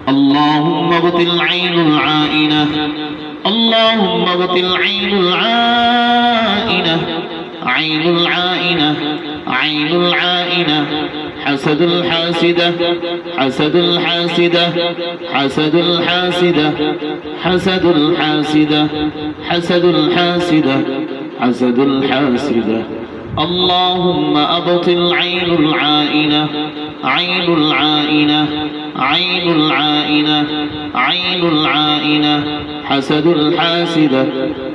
اللهم ابطل عين العائنة، اللهم ابطل عين العائنة، عين العائنة، عين العائنة، حسد الحاسدة، حسد الحاسدة، حسد الحاسدة، حسد الحاسدة، حسد الحاسدة، حسد الحاسدة. اللهم أبطل عين العائنة، عين العائنة، عين العائنة، عين العائنة، حسد الحاسدة،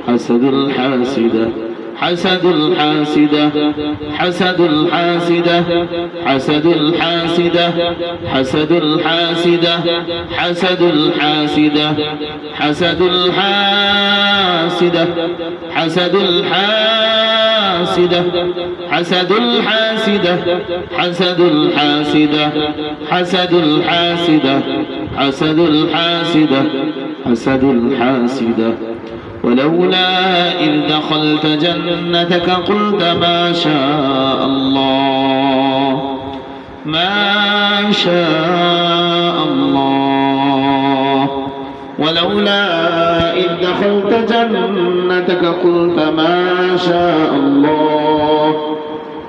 حسد الحاسدة، حسد الحاسدة، حسد الحاسدة، حسد الحاسدة، حسد الحاسدة، حسد الحاسدة، حسد الحاسدة، حسد الحاسدة، حسد الحاسدة، حسد الحاسدة، حسد الحاسدة، حسد الحاسدة، حسد الحاسدة. ولولا إذ دخلت جنتك قلت ما شاء الله، ما شاء الله. ولولا إذ دخلت جنتك قلت ما شاء الله،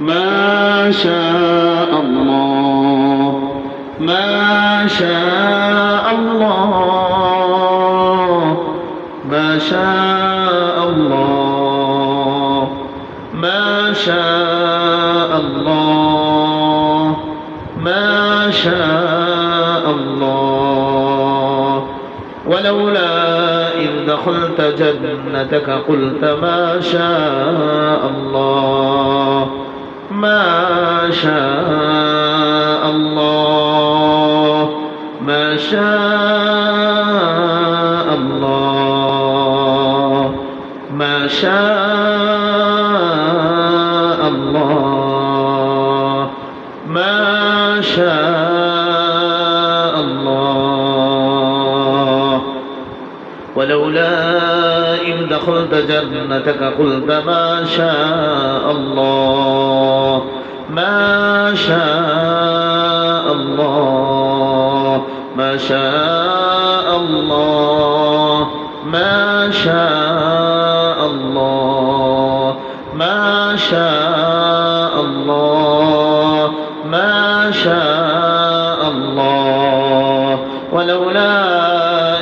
ما شاء الله، ما شاء الله، ما شاء الله، ما شاء الله، ما شاء الله. ولولا إذ دخلت جنتك قلت ما شاء الله، ما شاء الله، ما شاء الله، ما شاء الله، ما شاء الله. ولولا إذ دخلت جنتك قلت ما شاء الله، ما شاء الله، ما شاء الله، ما شاء الله، ما شاء الله، ما شاء الله. ولولا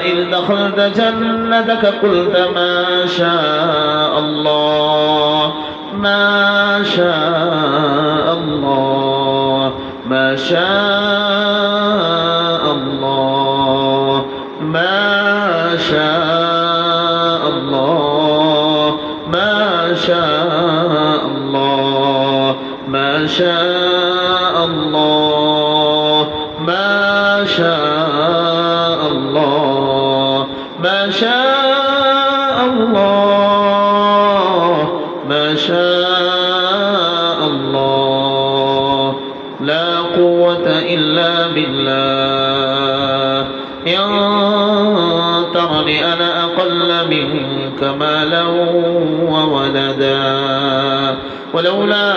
إذ دخلت جنتك قلت ما شاء الله، ما شاء الله، ما شاء الله، ما شاء الله، ما شاء الله، ما شاء الله، ما شاء الله، ما شاء الله، ما شاء الله. لا قوة إلا بالله. إن ترني أنا أقل منك مالا وولدا. ولولا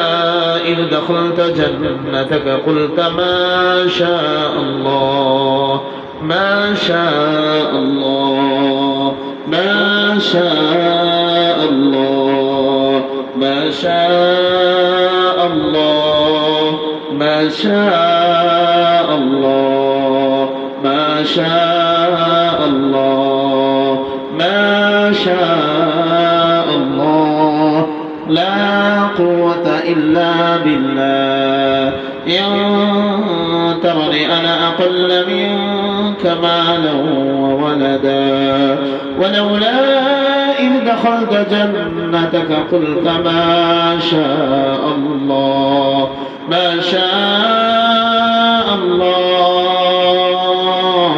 إذ دخلت جنتك قلت ما شاء الله، ما شاء الله، ما شاء الله، ما شاء الله، ما شاء الله، ما شاء الله، ما شاء الله. لا قوة إلا بالله. إن ترني أنا أقل منك مالا وولدا. ولولا إذ دخلت جنتك قلت ما شاء الله، ما شاء الله،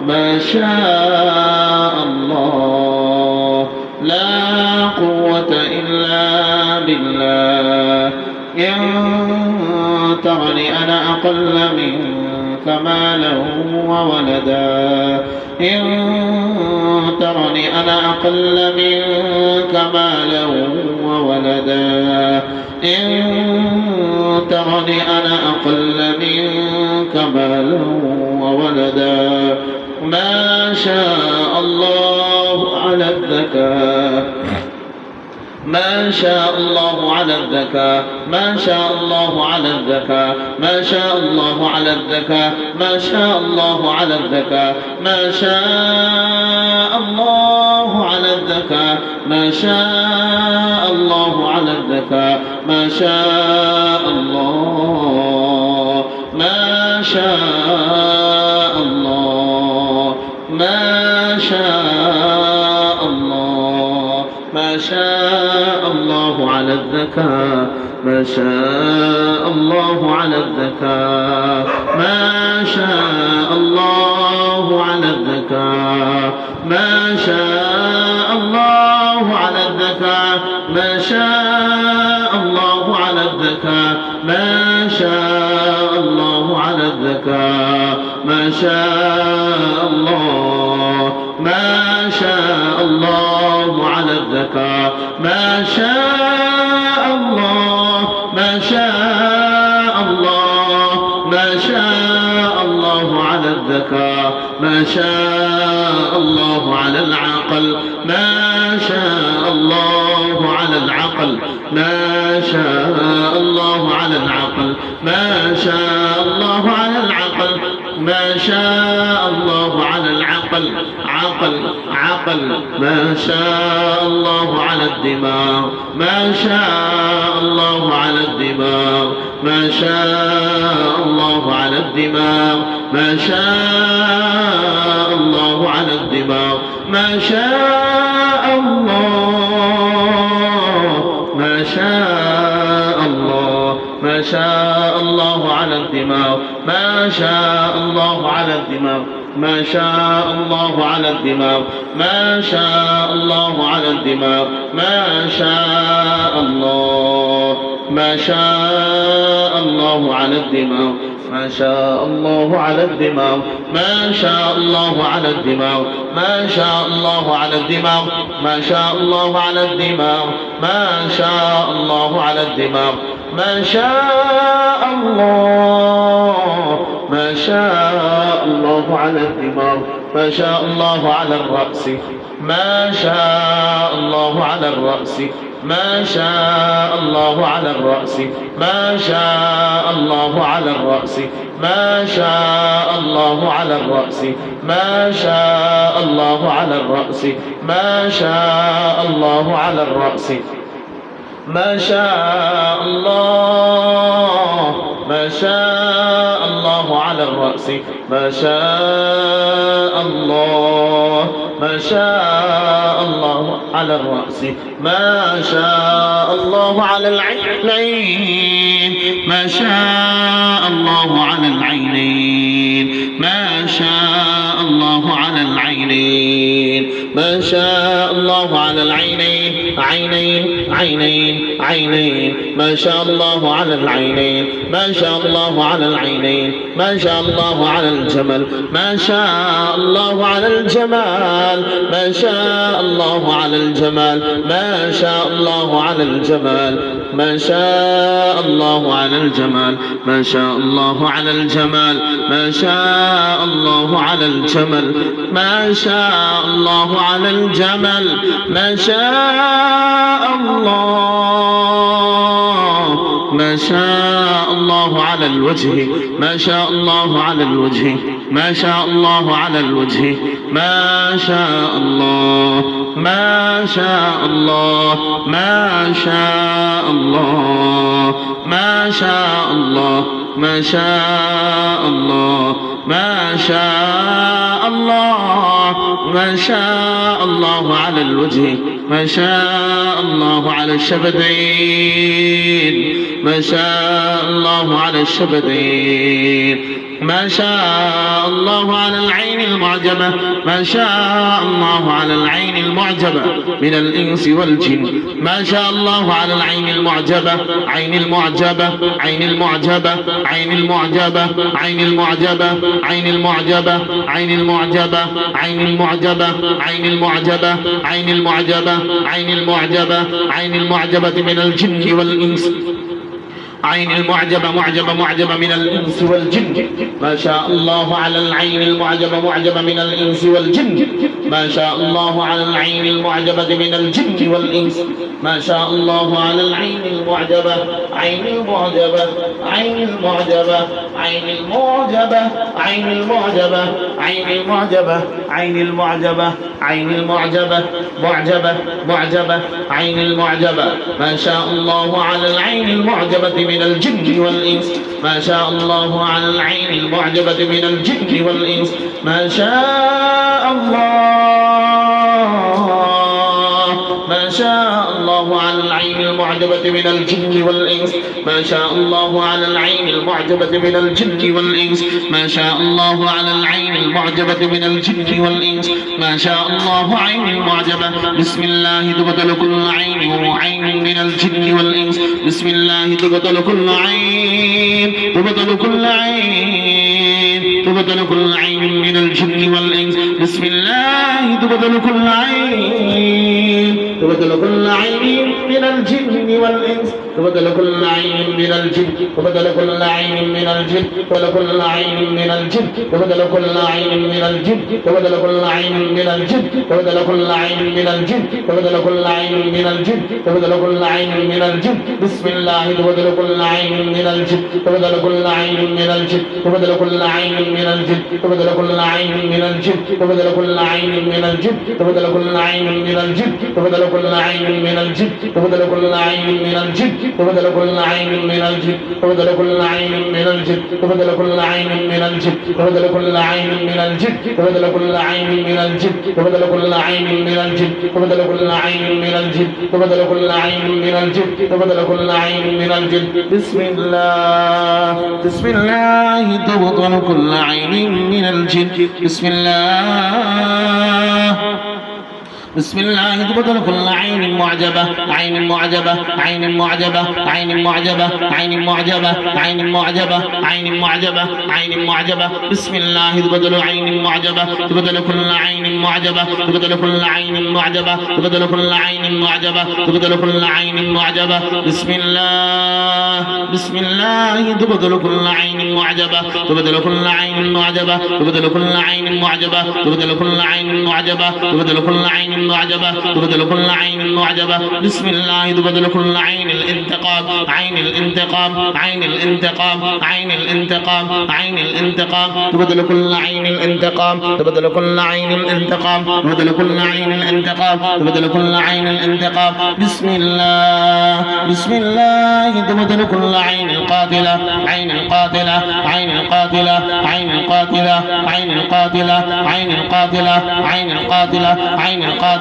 ما شاء الله. لا قوة إلا بالله. إن ترني أنا أقل منك مالا وولدا. إن ترني أنا أقل منك مالا وولدا. إن ترني أنا أقل منك مالا وولدا. ما شاء الله على الذكاء ما شاء الله على الذكاء ما شاء الله على الذكاء ما شاء الله على الذكاء ما شاء الله على الذكاء ما شاء الله على الذكاء ما شاء الله على الذكاء ما شاء الله ما شاء الله ما شاء الله ما شاء الله على الذكاء ما شاء الله على الذكاء ما شاء الله على الذكاء ما شاء الله على الذكاء ما شاء الله على الذكاء ما شاء الله على الذكاء ما شاء الله ما شاء الله على الذكاء ما شاء الله ما شاء الله ما شاء الله على الذكاء ما شاء الله على العقل ما شاء الله على العقل ما شاء الله على العقل ما شاء الله على العقل ما شاء الله على العقل عقل ما شاء الله على الدماغ ما شاء الله على الدماغ ما شاء الله على الدماغ ما شاء الله على الدماغ ما شاء الله ما شاء الله ما شاء الله على الدماغ ما شاء الله على الدماغ ما شاء الله على الدماغ ما شاء الله على الدماغ ما شاء الله ما شاء الله على الدماغ ما شاء الله على الدماغ ما شاء الله على الدماغ ما شاء الله على الدماغ ما شاء الله على الدماغ ما شاء الله على الدماغ ما شاء الله ما شاء الله على الدماغ ما شاء الله على الرأس ما شاء الله على الرأس ما شاء الله على الرأس ما شاء الله على الرأس ما شاء الله على الرأس ما شاء الله على الرأس ما شاء الله على الرأس ما شاء الله ما شاء الله على الرأس ما شاء الله ما شاء الله على الرأس ما شاء الله على العينين ما شاء الله على العينين ما شاء الله على العينين ما شاء الله على العينين عينين ما شاء الله على العينين ما شاء الله على العينين ما شاء الله على الجمل ما شاء الله على الجمال ما شاء الله على الجمال ما شاء الله على الجمال ما شاء الله على الجمال ما شاء الله على الجمال ما شاء الله على الجمل ما شاء الله على الجمل ما شاء الله ما شاء الله على الوجه ما شاء الله على الوجه ما شاء الله على الوجه ما شاء الله ما شاء الله ما شاء الله ما شاء الله ما شاء الله ما شاء الله ما شاء الله على الوجه ما شاء الله على الشفتين ما شاء الله على الشفتين ما شاء الله على العين المعجبة ما شاء الله على العين المعجبة من الإنس والجن ما شاء الله على العين المعجبة عين المعجبة عين المعجبة عين المعجبة عين المعجبة عين المعجبة عين المعجبة عين المعجبة عين المعجبة عين المعجبة عين المعجبة عين المعجبة من الجن والإنس عين المعجبة معجبة من الإنس والجن ما شاء الله على العين المعجبة من الإنس والجن ما شاء الله على العين المعجبة من الجن والإنس ما شاء الله على العين المعجبة عين المعجبة عين المعجبة عين المعجبة عين المعجبة عين المعجبة عين المعجبة عين المعجبة معجبة عين المعجبة ما شاء الله على العين المعجبة من الجن والإنس ما شاء الله على العين المعجبة من الجن والإنس ما شاء الله ما شاء الله على العين المعجبة من الجن والإنس ما شاء الله على العين المعجبة من الجن والإنس ما شاء الله على العين المعجبة من الجن والإنس ما شاء الله عين المعجبة بسم الله تبطل كل عين وعين من الجن والإنس بسم الله تبطل كل عين تبطل كل عين تبطل كل عين من الجن والإنس بسم الله تبطل كل عين تبطل كل عين من الجن والإنس تبطل كل عين من الجن تبطل كل عين من الجن تبطل كل عين من الجن تبطل كل عين من الجن تبطل كل عين من الجن تبطل كل عين من الجن تبطل كل عين من الجن تبطل كل عين من الجن بسم الله تبطل كل عين من الجن تبطل كل عين من الجن تبطل كل عين من الجن تبطل كل عين من الجن تبطل كل عين من الجن تبطل كل عين من الجن تبطل كل عين من الجن تبطل كل عين من الجن تبطل كل عين من الجن تبطل كل عين من الجن تبطل كل عين من الجن تبطل كل عين من الجن تبطل كل عين من الجن تبطل كل عين من الجن تبطل كل عين من الجن تبطل كل عين من الجن تبطل كل عين من الجن بسم الله بسم الله تبطل كل عين من الجن بسم الله بسم الله تبطل كل عين معجبة عين معجبة عين معجبة عين معجبة عين معجبة عين معجبة عين معجبة عين معجبة بسم الله تبطل عين معجبة تبطل كل عين معجبة تبطل كل عين معجبة تبطل كل عين معجبة تبطل كل عين معجبة بسم الله بسم الله تبطل كل عين معجبة تبطل كل عين معجبة تبطل كل عين معجبة تبطل كل عين معجبة تبطل كل عين معجبة تبدل كل عين معجبة بسم الله تبدل كل عين الانتقام عين الانتقام عين الانتقام عين الانتقام عين الانتقام تبدل كل عين الانتقام تبدل كل عين الانتقام تبدل كل عين الانتقام تبدل كل عين الانتقام بسم الله بسم الله تبدل كل عين القاتلة عين القاتلة عين القاتلة عين القاتلة عين القاتلة عين القاتلة عين القاتلة عين القاتلة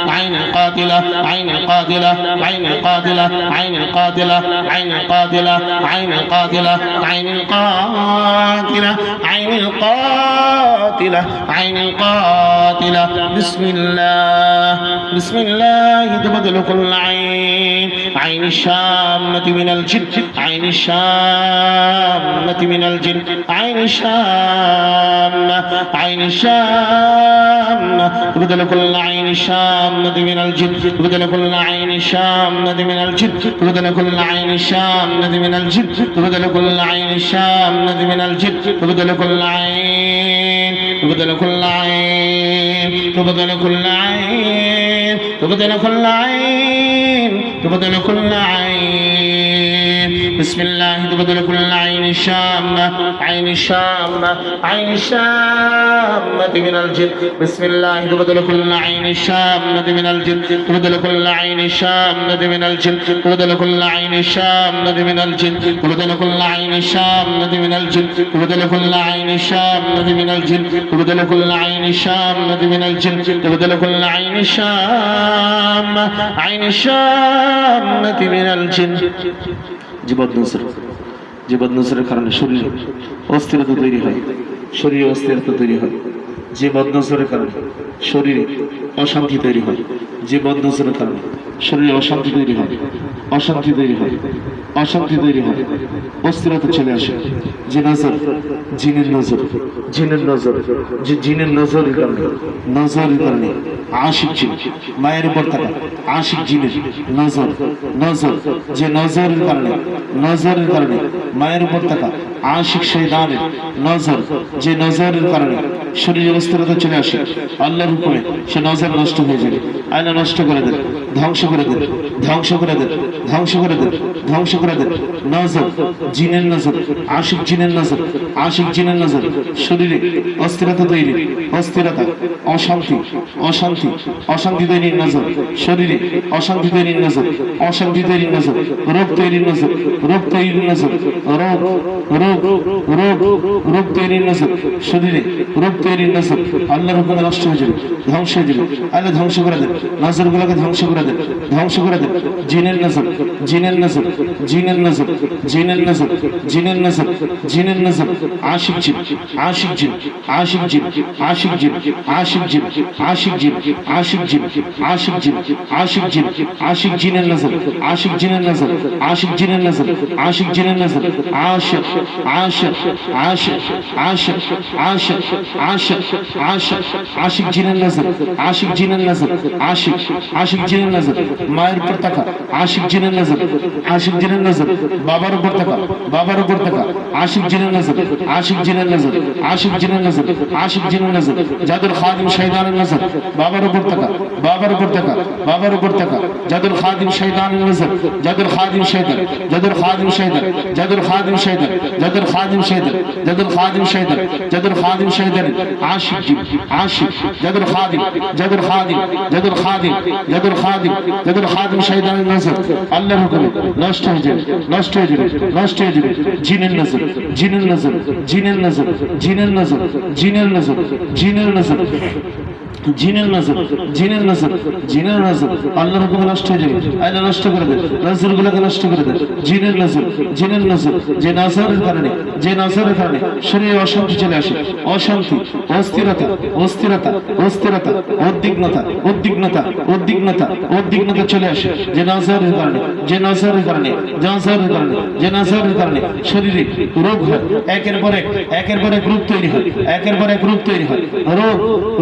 عين القاتلة عين القاتلة عين القاتلة عين القاتلة عين القاتلة عين القاتلة عين القاتلة عين القاتلة عين القاتلة بسم الله بسم الله تبدل كل عين عين الشامة من الجن عين الشامة من الجن عين الشامة عين الشامة تبدل كل عين الشامة من الجن تبدل كل عين الشامة من الجن تبدل كل عين الشامة من الجن تبدل كل عين الشامة من الجن تبدل كل عين تبدل كل عين تبدل كل عين تبدل كل عين تبدل كل عين بسم الله تبدل كل عين الشامة عين الشامة عين الشامة من الجن بسم الله تبدل كل عين الشامة من الجن تبدل كل عين الشامة من الجن تبدل كل عين الشامة من الجن تبدل كل عين الشامة من الجن تبدل كل عين الشامة من الجن تبدل كل عين الشامة من الجن تبدل كل عين الشامة عين الشامة من الجن জীবন নজরের কারণে শরীরে অস্থিরতা তৈরি হয় শরীরে অস্থিরতা তৈরি হয় জীবন নজরের কারণে শরীরে অশান্তি তৈরি হয় জীবন নজরের কারণে শরীরে অশান্তি তৈরি হয় অশান্তি তৈরি হয়, অশান্তি তৈরি হয়, অস্থিরতা চলে আসে। যে নজর, জিনের নজর, জিনের নজর, যে জিনের নজরের কারণে, নজরের কারণে আশিক জিন মায়ের উপর থাকা আশিক জিনের নজর, নজর, যে নজরের কারণে, নজরের কারণে মায়ের উপর থাকা আশিক শয়তানের নজর, যে নজরের কারণে শরীরে অস্থিরতা চলে আসে, আল্লাহর হুকুমে সে নজর নষ্ট হয়ে যাবে। আল্লাহ নষ্ট করে দেন, ধ্বংস করে দেন, ধ্বংস করে দেন, ধ্বংস করে দেন, ধ্বংস করে দেন। নজর, জিনের নজর, আশিক জিনের নজর, আশিক জিনের নজর শরীরে অস্থিরতা তৈরি, অস্থিরতা, অশান্তি, অশান্তি, অশান্তি তৈরির নজর, শরীরে অশান্তি তৈরির নজর, অশান্তি তৈরির নজর, রোগ তৈরির নজর, রোগ তৈরির নজর, রোগ, রোগ, রোগ, রোগ তৈরির নজর, শরীরে রোগ তৈরির নজর আল্লাহর হুকুমে নষ্ট হয়ে যাবে, ধ্বংস হয়ে যাবে। আল্লাহ ধ্বংস করে দেন, নজরগুলোকে ধ্বংস করে দেন, ধ্বংস করে দেন। জিনের নজর, জিনের নজর, জিনের নজর, জিনের নজর, জিনের নজর, জিনের নজর, আশিক জিন, আশিক জিন, আশিক জিন, আশিক জিন, আশিক জিন, আশিক জিন, আশিক জিন, আশিক জিন, আশিক জিন, আশিক জিনের নজর, আশিক জিনের নজর, আশিক জিনের নজর, আশিক জিনের নজর, আশিক, আশিক, আশিক, আশিক, আশিক, আশিক, আশিক, আশিক জিনের নজর, আশিক জিনের নজর, আশিক, আশিক জিনের নজর, মায়ের উপর তাকা আশিক জিনের নজর, আশিক জিনের নজর, বাবার উপর তাকা, বাবার উপর তাকা আশিক জিনের নজর, আশিক জিনের নজর, আশিক জিনের নজর, আশিক জিনের নজর, জাদুর খাদিম শয়তানের নজর, বাবার উপর তাকা, বাবার উপর তাকা, বাবার উপর তাকা, জাদুর খাদিম শয়তানের নজর, জাদুর খাদিম শয়তান, জাদুর খাদিম শয়তান, জাদুর খাদিম শয়তান, জাদুর খাদিম শয়তান, জাদুর খাদিম শয়তান, জাদুর খাদিম শয়তান, আশিক জিন, আশিক, জাদুর খাদিম, জাদুর খাদিম, জাদুর খাদিম, জাদুর খাদিম, জাদুর খাদিম শয়তানের নজর আল্লাহর হুকুমে নষ্ট হয়ে যাবে, নষ্ট হয়ে যাবে, নষ্ট হয়ে যাবে। জিনের নজর, জিনের নজর, জিনের নজর, জিনের নজর, জিনের নজর, জিনের নজর, জিনের নজর, জিনের নজর, জিনের নজর আল্লাহর হুকুমে নষ্ট হয়ে যাবে। আল্লাহ নষ্ট করে দেন, নজরগুলোকে নষ্ট করে দেন। জিনের নজর, জিনের নজর, যে নজরের কারণে, যে নজরের কারণে শরীরে অশান্তি চলে আসে, অশান্তি, অস্থিরতা, অস্থিরতা, অস্থিরতা, উদ্বিগ্নতা, উদ্বিগ্নতা, উদ্বিগ্নতা, উদ্বিগ্নতা চলে আসে, যে নজরের কারণে, যে নজরের কারণে, নজরের কারণে, যে নজরের কারণে শরীরে রোগ হয়, একের পর এক, একের পর এক রোগ তৈরি হয়, একের পর এক রোগ তৈরি হয়, রোগ,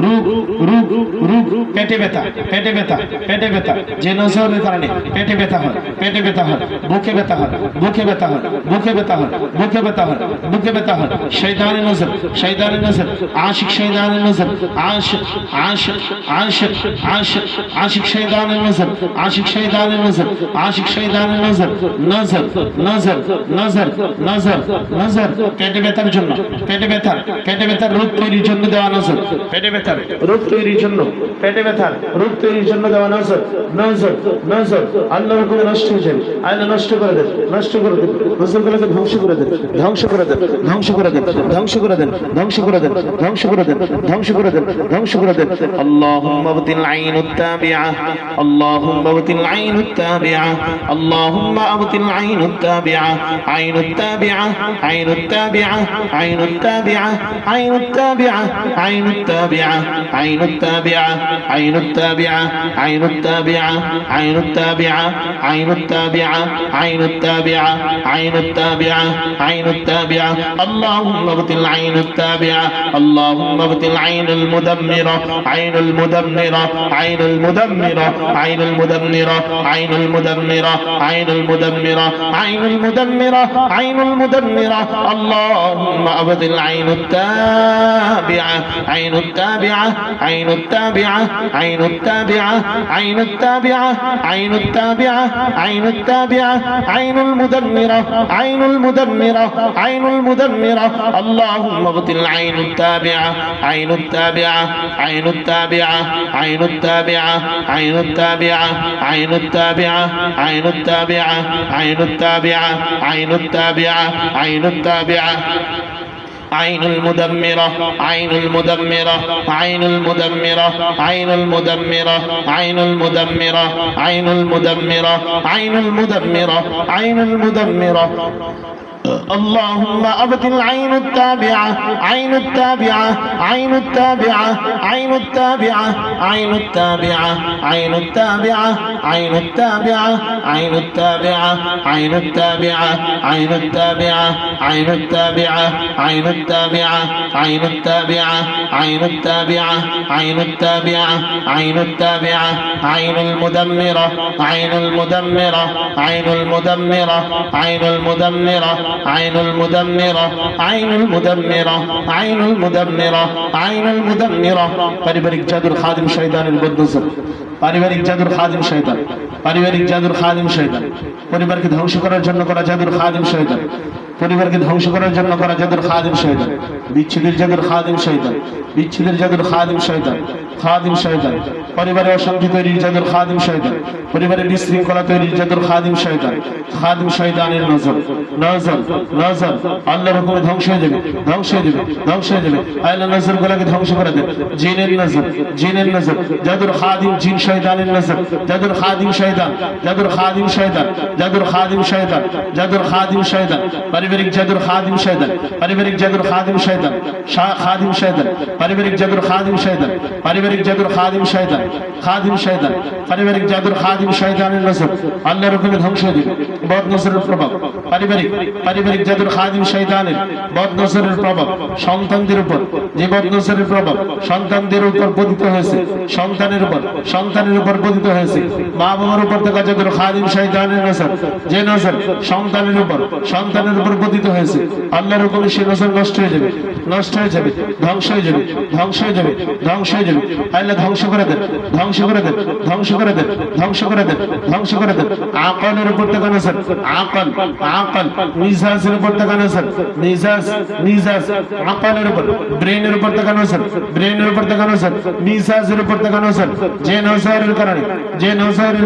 রোগ, রোগ, রোগ, পেটে ব্যথা, পেটে ব্যথা, পেটে ব্যথা, যে নজরের কারণে পেটে ব্যথা হয়, পেটে ব্যথা হয়, বুকে ব্যথা হয়, বুকে ব্যথা হয়, বুকে ব্যথা হয়, বুকে ব্যথা হয়, বুকে ব্যথা হয়। শয়তানের নজর, শয়তানের নজর, আশিক শয়তানের নজর, আশিক, আশিক, আশিক, আশিক, আশিক শয়তানের নজর, আশিক শয়তানের নজর, আশিক শয়তানের নজর, নজর, নজর, নজর, নজর, নজর, পেটে ব্যথার জন্য, পেটে ব্যথার, পেটে ব্যথার রোগ তৈরির জন্য দেওয়া নজর, পেটে ব্যথার রোগ তৈরির জন্য, পেটে ব্যথার রোগ তৈরির জন্য দেওয়া নজর, নজর, নজর আল্লাহর হুকুমে নষ্ট হয়ে যাবে। আল্লাহ নষ্ট করে দেন, নষ্ট করে দেন, নজরগুলোকে ধ্বংস করে দেন, ধ্বংস করে দেন, ধ্বংস করে দেন, ধ্বংস করে দেন, ধ্বংস করে দেন, ধ্বংস করে দেন, ধ্বংস করে দেন, ধ্বংস করে দেন। আল্লাহুম্মা আবতিল আইনুত তাবিআ, আল্লাহুম্মা আবতিল আইনুত তাবিআ, আল্লাহুম্মা আবতিল আইনুত তাবিআ, আইনুত তাবিআ, আইনুত তাবিআ, আইনুত তাবিআ, আইনুত তাবিআ, আইনুত তাবিআ, আইনুত তাবিআ, আইনুত তাবিআ, আইনুত তাবিআ, আইনুত তাবিআ, আইনুত তাবিআ, আইনুত তাবিআ, আইনুত তাবিআ, আইনুত তাবিআ। আল্লাহুম্মা আবতিল আইনুত তাবিআ, আল্লাহুম্মা আবতিল আইনুল মুদাম্মিরা, আইনুল মুদাম্মিরা, আইনুল মুদাম্মিরা, আইনুল মুদাম্মিরা, আইনুল মুদাম্মিরা, আইনুল মুদাম্মিরা, আইনুল মুদাম্মিরা, আইনুল মুদাম্মিরা। আল্লাহুম্মা আবতিল আইনুত তাবিআ, আইনুত তাবিআ, আইনুত তাবিআ, আইনুত তাবিআ, আইনুত তাবিআ, আইনুত তাবিআ, আইনুত তাবিআ, আইনুল মুদাম্মিরা, আইনুল মুদাম্মিরা, আইনুল মুদাম্মিরা। আল্লাহুম্মা আবতিল আইনুত তাবিআ, আইনুত তাবিআ, আইনুত তাবিআ, আইনুত তাবিআ, আইনুত তাবিআ, আইনুত তাবিআ, আইনুত তাবিআ, আইনুত তাবিআ, আইনুত তাবিআ, আইনুত তাবিআ। عين المدمرة، عين المدمرة، عين المدمرة، عين المدمرة، عين المدمرة، عين المدمرة، عين المدمرة، عين المدمرة. اللهم أبطل عين التابعة عين التابعة عين التابعة عين التابعة عين التابعة عين التابعة عين التابعة عين التابعة عين التابعة عين التابعة عين التابعة عين التابعة عين التابعة عين التابعة عين التابعة عين التابعة عين المدمرة عين المدمرة عين المدمرة عين المدمرة عين المدمرة عين المدمرة عين المدمرة عين المدمرة পারিবারিক জাদুর খাদিম শয়তানের বদনজর পারিবারিক জাদুর খাদিম শয়তান পারিবারিক জাদুর খাদিম শয়তান পরিবারকে ধ্বংস করার জন্য করা জাদুর খাদিম শয়তান পরিবারকে ধ্বংস করার জন্য করা জাদুর খাদিম শয়তান বিচ্ছেদের জাদুর খাদিম শয়তান বিচ্ছেদের জাদুর খাদিম শয়তান খাদিম শয়তান পরিবারে অশান্তি তৈরির জাদুর খাদিম শয়তান পরিবারে বিশৃঙ্খলা তৈরির জাদুর খাদিম শয়তান খাদিম শয়তানের নজর নজর নজর আল্লাহর হুকুমে ধ্বংস হয়ে যাবে ধ্বংস হয়ে যাবে ধ্বংস হয়ে যাবে আল্লাহ নজর গুলাকে ধ্বংস করে দেন জিনের নজর জিনের নজর জাদুর খাদিম জিন শয়তানের নজর জাদুর খাদিম শয়তান জাদুর খাদিম শয়তান জাদুর খাদিম শয়তান জাদুর খাদিম শয়তান পারিবারিক জাদুর খাদিম শয়তান পারিবারিক জাদুর খাদিম শয়তান খাদিম শয়তান পারিবারিক জাদুর খাদিম শয়তান পারিবারিক জাদুর খাদিম শয়তান খাদিম শয়তান পারিবারিক জাদুর খাদিম শয়তানের নজর আল্লাহর হুকুমে ধ্বংস হয়ে যাবে বদ নজরের প্রভাব পারিবারিক জাদুর খাদিম শয়তানের বদ নজরের প্রভাব সন্তানদের উপর যে বদ নজরের প্রভাব সন্তানদের উপর পতিত হয়েছে সন্তানের উপর পতিত হয়েছে মা বাবার উপর থেকে জাদুর খাদিম শয়তানের নজর যে নজর সন্তানের উপর পতিত হয়েছে আল্লাহর হুকুমে সে নজর নষ্ট হয়ে যাবে নষ্ট হয়ে যাবে ধ্বংস হয়ে যাবে ধ্বংস হয়ে যাবে ধ্বংস হয়ে যাবে আল্লাহ ধ্বংস করে দেন ধ্বংস করে দেন ধ্বংস করে দেন ধ্বংস করে দেন ধ্বংস করে দেন আকলের উপর থেকে নজর আকল মিজাজের উপর থেকে নজর মিজাজ আকলের উপর ব্রেনের উপর থেকে নজর ব্রেনের উপর থেকে নজর মিজাজের উপর থেকে নজর যে নজরের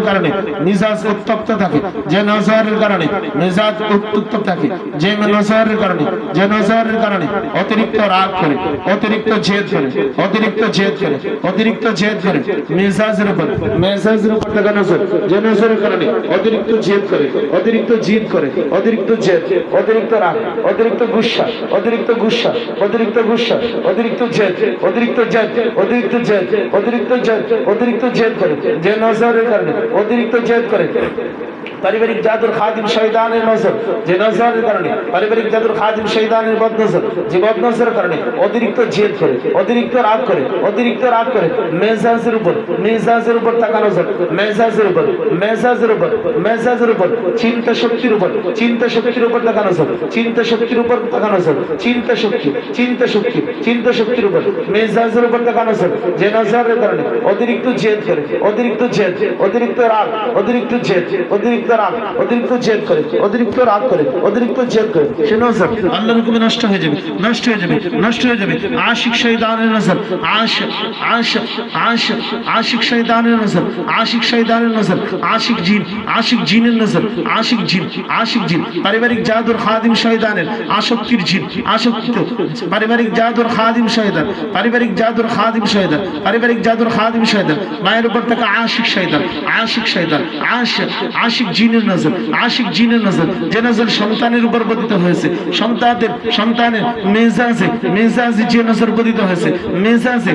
কারণে মিজাজ উত্তপ্ত থাকে যে নজরের কারণে মিজাজ উত্তপ্ত থাকে যে নজরের কারণে অতিরিক্ত রাগ করে অতিরিক্ত জেদ করে মেজাজের উপর থেকে নজর যে নজরের কারণে অতিরিক্ত জেদ করে অতিরিক্ত জেদ অতিরিক্ত রাগ অতিরিক্ত গুসা অতিরিক্ত জেদ করে যে নজরের কারণে অতিরিক্ত জেদ করে পারিবারিক জাদুর খাদিম শয়তানের নজর যে নজরের কারণে পারিবারিক জাদুর খাদিম শয়তানের বদ নজর যে বদ নজরের কারণে অতিরিক্ত জেদ করে অতিরিক্ত রাগ করে মেজাজের উপর তাকা নজর মেজাজের উপর চিন্তা শক্তির উপর তাকা নজর চিন্তা শক্তির উপর মেজাজের উপর তাকা নজর যে নজরের কারণে অতিরিক্ত জেদ করে অতিরিক্ত রাগ করে সে নজর আল্লাহর হুকুমে নষ্ট হয়ে যাবে আশিক শয়তানের নজর আশিক শয়তানের নজর আশিক জিনের নজর আশিক জিন পারিবারিক জাদুর খাদিম শয়তানের আসক্তির জিন আসক্ত পারিবারিক জাদুর খাদিম শয়তান পারিবারিক জাদুর খাদিম শয়তান মায়ের উপর থেকে আশিক শয়তান আশিক জিনের নজর যে নজর সন্তানের উপর পতিত হয়েছে সন্তানের মেজাজে যে নজর পতিত হয়েছে মেজাজে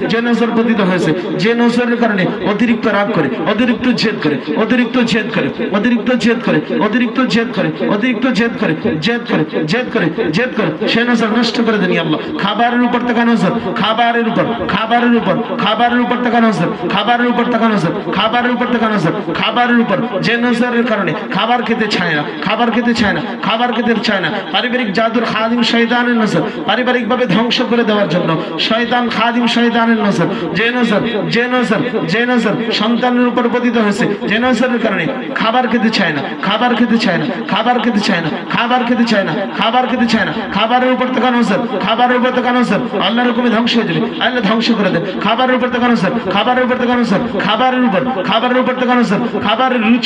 যে নজর পতিত হয়েছে যে নজরের কারণে অতিরিক্ত রাগ করে অতিরিক্ত জেদ করে সে নজর নষ্ট করে দেনি আল্লাহ খাবারের উপর থেকে নজর খাবারের উপর থেকে নজর খাবারের উপর যে নজরের কারণে খাবার খেতে চায় না পারিবারিক জাদুর খাদিম শয়তানের নজর পারিবারিক ভাবে ধ্বংস করে দেওয়ার জন্য শয়তান খাদিম শয়তানের নজর যে নজর সন্তানের উপর পতিত হয়েছে যে নজরের কারণে খাবার খেতে চায় না খাবারের উপর থেকে নজর আল্লাহর হুকুমে ধ্বংস হয়ে যাবে আল্লাহ ধ্বংস করে দেন খাবারের উপর থেকে নজর খাবারের উপর থেকে নজর খাবারের উপর থেকে নজর খাবারের রুচি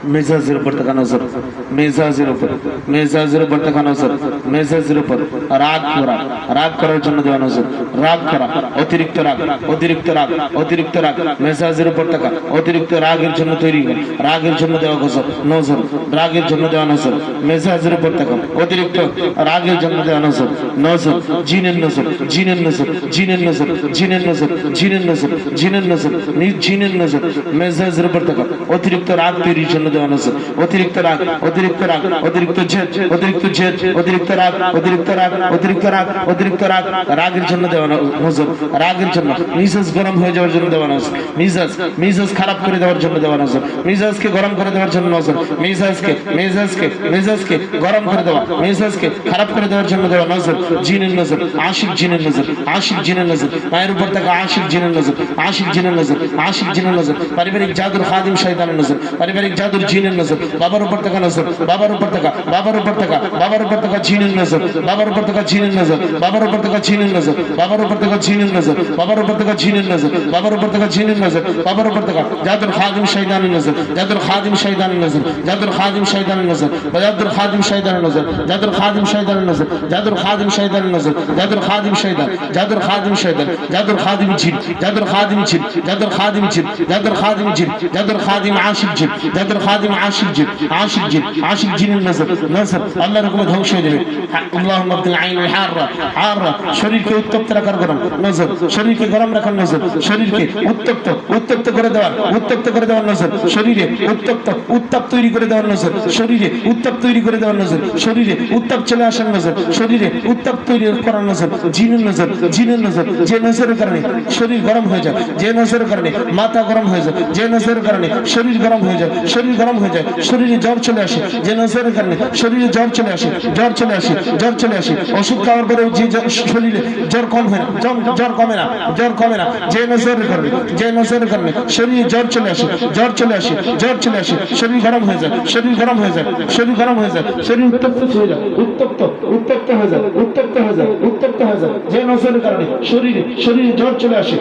মেজাজের উপর থাকা নজর, মেজাজের উপর, মেজাজের উপর থাকা নজর, মেজাজের উপর রাগ করা, রাগ করার জন্য দেওয়া নজর, রাগ করা, অতিরিক্ত রাগ, অতিরিক্ত রাগ, অতিরিক্ত রাগ, মেজাজের উপর থাকা অতিরিক্ত রাগের জন্য তৈরি করা, রাগের জন্য দেওয়া নজর, নজর, রাগের জন্য দেওয়া নজর, মেজাজের উপর থাকা অতিরিক্ত রাগের জন্য দেওয়া নজর, নজর, জিনের নজর, জিনের নজর, জিনের নজর, জিনের নজর, জিনের নজর, জিনের নজর, জিনের নজর, মেজাজের উপর থাকা অতিরিক্ত রাগ তৈরির জন্য দেওয়া নজর, অতিরিক্ত রাগ, অতিরিক্ত রাগ, অতিরিক্ত জেদ, অতিরিক্ত জেদ, অতিরিক্ত রাগ, অতিরিক্ত রাগ, অতিরিক্ত রাগ, অতিরিক্ত রাগ, রাগের জন্য দেওয়া নজর, রাগের জন্য মিজাজ গরম হয়ে যাওয়ার জন্য দেওয়া নজর, মিজাজ, মিজাজ খারাপ করে দেওয়ার জন্য দেওয়া নজর, মিজাজকে গরম করে দেওয়ার জন্য নজর, মিজাজকে, মেজাজকে, মেজাজকে গরম করে দেওয়া, মেজাজকে খারাপ করে দেওয়ার জন্য দেওয়া নজর, জিনের নজর, আশিক জিনের নজর, আশিক জিনের নজর, মায়ের উপর থাকা আশিক জিনের নজর, আশিক জিনের নজর, আশিক জিনের নজর, পারিবারিক জাদুর খাদিম শয়তানের নজর, পারিবারিক জাদুর জিনের নজর, বাবার উপর থাকা নজর, বাবার উপর থাকা, বাবার উপর থাকা, বাবার উপর থাকা জিনের নজর, বাবার উপর থাকা জিনের নজর, বাবার উপর থাকা জিনের নজর, বাবার উপর থাকা জিনের নজর, বাবার উপর থাকা জিনের নজর, বাবার উপর থাকা জিনের নজর, বাবার উপর থাকা জাদুর খাদিম শয়তানের নজর, জাদুর খাদিম শয়তানের নজর, জাদুর খাদিম শয়তানের নজর, জাদুর খাদিম শয়তানের নজর, জাদুর খাদিম শয়তানের নজর, জাদুর খাদিম শয়তানের নজর, জাদুর খাদিম শয়তান, জাদুর খাদিম শয়তান, জাদুর খাদিম জিন, জাদুর খাদিম জিন, জাদুর খাদিম জিন, জাদুর খাদিম জিন, জাদুর খাদিম আশিক জিন, জাদুর খাদিম আশিক জিন, আশিক জিন, আশিক জিনের নজর, নজর আল্লাহর হুকুমে ধ্বংস হয়ে যাবে। আল্লাহুম্মা আবদিল আইনুল হাররা, হাররা শরীরকে উত্তপ্ত রাখার গরম নজর, শরীরকে গরম রাখার নজর, শরীরকে উত্তপ্ত, উত্তপ্ত করে দেওয়ার, উত্তপ্ত করে দেওয়ার নজর, শরীরে উত্তপ্ত, উত্তাপ তৈরি করে দেওয়ার নজর, শরীরে উত্তাপ তৈরি করে দেওয়ার নজর, শরীরে উত্তাপ চলে আসার নজর, শরীরে উত্তাপ তৈরি করার নজর, জিনের নজর, জিনের নজর, যে নজরের কারণে শরীর গরম হয়ে যায়, যে নজরের কারণে মাথা গরম হয়ে যায়, যে নজরের কারণে শরীর গরম হয়ে যায়, শরীর গরম হয়ে যায়, শরীরে জ্বর চলে আসে, যে নজরের কারণে শরীরে জ্বর চলে আসে, জ্বর চলে আসে, জ্বর চলে আসে, ওষুধ খাওয়ার পরেও যে শরীরে জ্বর কম হয় না, জ্বর কমে না, জ্বর কমে না, যে নজরের কারণে, যে নজরের কারণে শরীরে জ্বর চলে আসে, জ্বর চলে আসে, জ্বর চলে আসে, শরীর গরম হয়ে যায়, শরীর গরম হয়ে যায়, শরীর গরম হয়ে যায়, শরীর উত্তপ্ত হয়ে যায়, উত্তপ্ত, উত্তপ্ত হয়ে যায়, উত্তপ্ত হয়ে যায়, উত্তপ্ত হয়ে যায়, যে নজরের কারণে শরীরে, শরীরে জ্বর চলে আসে।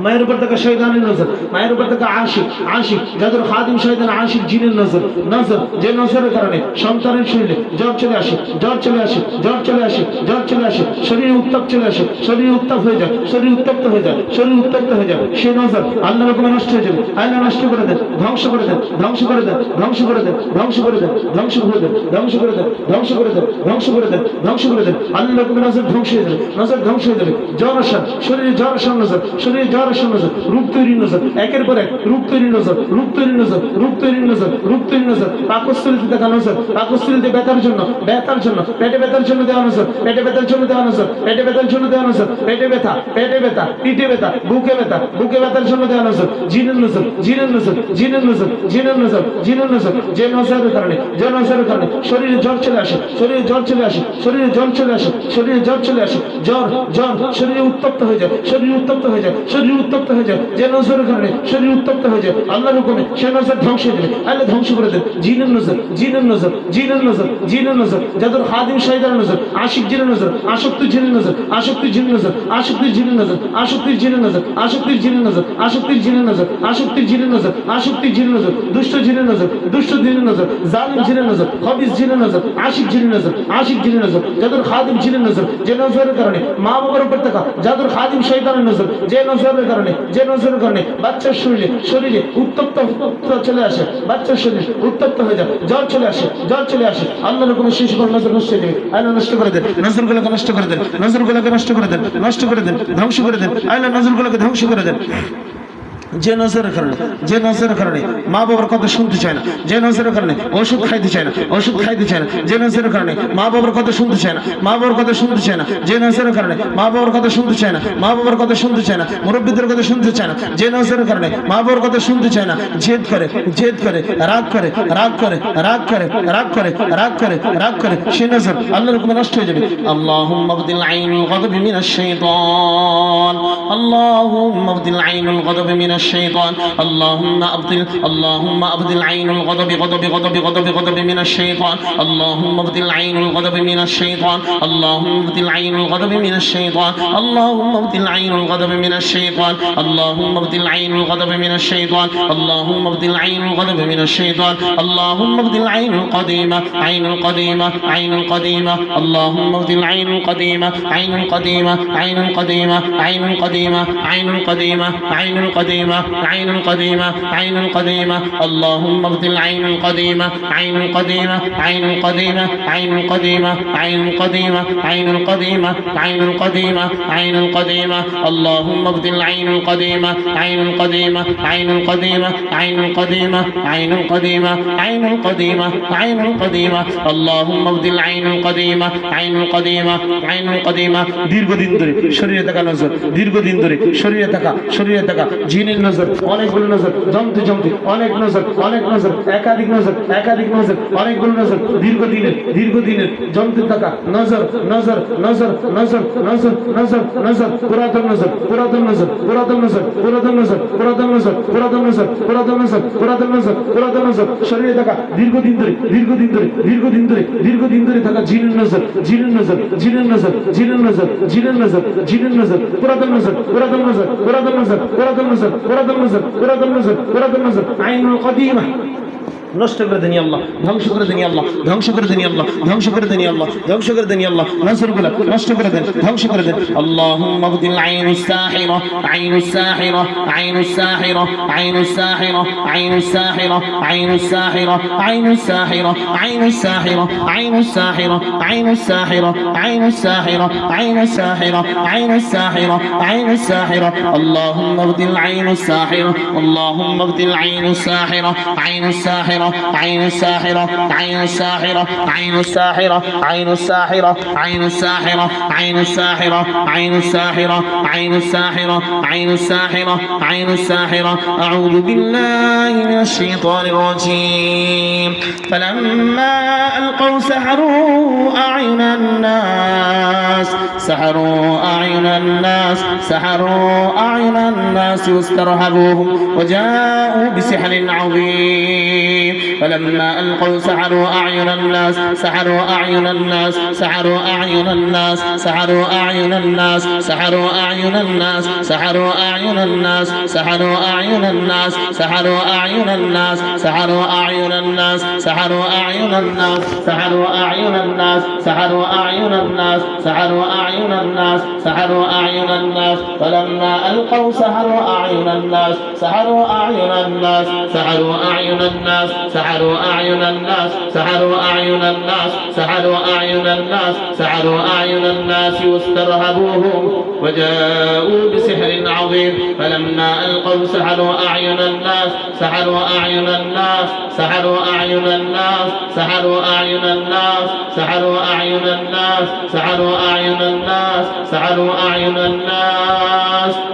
মায়ের উপর থাকা শয়তানের নজর, মায়ের উপর থাকা আশিক, আশিক যাদের খাদিম শয়তান আশিক জিনের নজর, নজর, যে নজরের কারণে সন্তানের শরীরে জ্বর চলে আসে, জ্বর চলে আসে, জ্বর চলে আসে, জ্বর চলে আসে, শরীরে উত্তাপ চলে আসে, শরীর উত্তাপ হয়ে যায়, শরীর উত্তপ্ত হয়ে যায়, শরীর উত্তপ্ত হয়ে যায়, সে নজর আল্লাহর হুকুমে নষ্ট হয়ে যাবে, আল্লাহ নষ্ট করে দেন, ধ্বংস করে দেন, ধ্বংস করে দেন, ধ্বংস করে দেন, ধ্বংস করে দেন, ধ্বংস করে দেন, ধ্বংস করে দেন, ধ্বংস করে দেন, ধ্বংস করে দেন, ধ্বংস করে দেন, আল্লাহর হুকুমে নজর ধ্বংস হয়ে যাবে, নজর ধ্বংস হয়ে যাবে, জ্বর আসা, শরীরে জ্বর আসা নজর, শরীরে জ্বর আসা নজর, রূপ তৈরির নজর, একের পর এক রূপ তৈরির নজর, রূপ তৈরির নজর, রূপ তৈরির নজর, রূপ তৈরির নজর, পাকস্থলীতে দেখা নজর, পাকস্থলীতে ব্যথার জন্য, ব্যথার জন্য, পেটে ব্যথার জন্য দেওয়া নজর, পেটে ব্যথার জন্য দেওয়া নজর, পেটে ব্যথার জন্য দেওয়া নজর, পেটে ব্যথা, পেটে ব্যথা, পিঠে ব্যথা, বুকে ব্যথা, বুকে ব্যথার জন্য দেওয়া নজর, জিনের নজর, জিনের নজর, জিনের নজর, জিনের নজর, জিনের নজর, যে নজরের কারণে, যে নজরের কারণে শরীরে জ্বর চলে আসে, শরীরে জ্বর চলে আসে, শরীরে জ্বর চলে আসে, শরীরে জ্বর চলে আসে, জ্বর, জ্বর, শরীরে উত্তপ্ত হয়ে যায়, শরীর উত্তপ্ত হয়ে যায়, শরীর উত্তপ্ত হয়ে যায়, যে নজরের কারণে শরীর উত্তপ্ত হয়ে যায়, আল্লাহর হুকুমে সে নজর ধ্বংস হয়ে যাবে, আল্লাহ ধ্বংস করে দেন, জিনের নজর, জিনের নজর, জিনের নজর, জিনের নজর, যাদের খাদিম শয়তানের নজর, আশিক জিনের নজর, আসক্তি জিনের নজর, আসক্তি জিনের নজর, আসক্তির জিনের নজর, আসক্তির জিনের নজর, আসক্তির জিনের নজর, আসক্তির জিনের নজর, আসক্তির জিনের নজর, আসক্তির জিনের নজর, দুষ্ট জিনের নজর, দুষ্ট জিনের নজর, জালিম জিনের নজর, খবিস জিনের নজর, আশিক জিনের নজর, আশিক জিনের নজর, যাদের খাদিম জিনের নজর, যে নজরের কারণে মা বাবার উপর থাকা যাদের খাদিম শয়তানের নজর, যে নজরের কারণে, যে নজরের কারণে বাচ্চার শরীরে, শরীরে উত্তপ্ত চলে আসে, বাচ্চার শরীর উত্তপ্ত হয়ে যায়, জ্বর চলে আসে, জ্বর চলে আসে, আল্লাহর হুকুমে শিশু নজর নষ্ট হয়ে যাবে, আল্লাহ নষ্ট করে দেন, নজরগুলোকে নষ্ট করে দেন, নজরগুলোকে নষ্ট করে দেন, নষ্ট করে দেন, ধ্বংস করে দেন, আল্লাহ নজরগুলোকে ধ্বংস করে দেন। যে নজরের কারণে, যে নজরের কারণে মা বাবার কথা শুনতে চায় না, যে নজরের কারণে ওষুধ খাইতে চায় না, ওষুধ খাইতে চায় না, যে নজরের কারণে মা বাবার কথা শুনতে চায় না, মা বাবার কথা শুনতে চায় না, যে নজরের কারণে মা বাবার কথা শুনতে চায় না, মা বাবার কথা শুনতে চায় না, মুরব্বীদের কথা শুনতে চায় না, যে নজরের কারণে মা বাবার কথা শুনতে চায় না, জেদ করে, জেদ করে, রাগ করে, রাগ করে, রাগ করে, রাগ করে, রাগ করে, রাগ করে, সে নজর আল্লাহর হুকুমে নষ্ট হয়ে যাবে। আল্লাহুম্মা আবদিল আইনুল গযব মিনাশ শাইতান, আল্লাহুম্মা আবদিল আইনুল গযব মিনাশ الشيطان اللهم أبطل عين الغضب غضب من الشيطان اللهم أبطل عين الغضب من الشيطان اللهم أبطل عين الغضب من الشيطان اللهم أبطل عين الغضب من الشيطان اللهم أبطل عين الغضب من الشيطان اللهم أبطل عين الغضب من الشيطان اللهم أبطل عين القديمة اللهم أبطل عين القديمة اللهم أبطل عين القديمة اللهم أبطل عين القديمة اللهم أبطل عين القديمة দীর্ঘদিন ধরে শরীরে থাকা নজর দীর্ঘদিন ধরে শরীরে থাকা জিনের নজর অনেকগুলো নজর জমতে অনেক নজর একাধিক নজর অনেকগুলো নজর দীর্ঘদিনের জমতে থাকা নজর পুরাতন নজর শরীরে থাকা দীর্ঘদিন ধরে থাকা জিনের নজর পুরাতন নজর আইনুল কদিমা নষ্ট করে দেনি আল্লাহ ধ্বংস করে দেনি আল্লাহ নজরগুলো নষ্ট করে দেন ধ্বংস করে দেন اللهم ابدل عين الساحرة اللهم ابدل عين الساحرة عين الساحرة أعوذ بالله من الشيطان الرجيم فلما ألقوا سحروا أعين الناس واسترهبوهم وجاءوا بسحر عظيم فلما ألقوا سحروا أعين الناس فلما ألقوا سحروا أعين الناس واسترهبوهم وجاءوا بسحر عظيم فلما ألقوا سحروا أعين الناس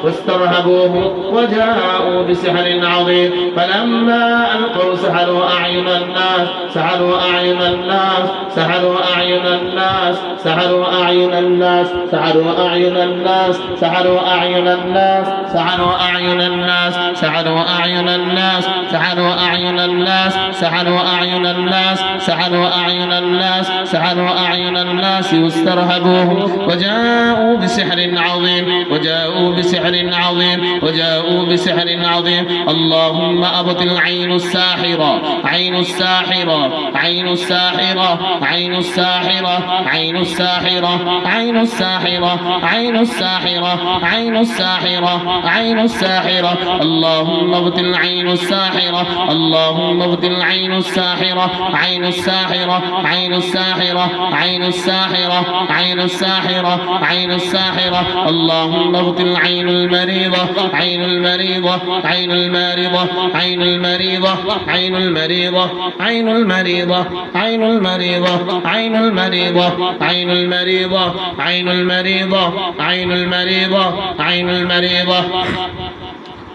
واسترهبوهم وجاءوا بسحر عظيم فلما ألقوا سحروا أعين الناس واسترهبوهم وجاءوا بسحر عظيم اللهم أبطل عين الساحرة اللهم ابطل عين الساحرة اللهم ابطل عين الساحرة عين الساحرة عين الساحرة عين الساحرة عين الساحرة عين الساحرة اللهم ابطل عين المريضة عين المريضة عين المريضة عين المريضة عين المريضة عين المريضة عين المريضة عين المريضة عين المريضة عين المريضة عين المريضة عين المريضة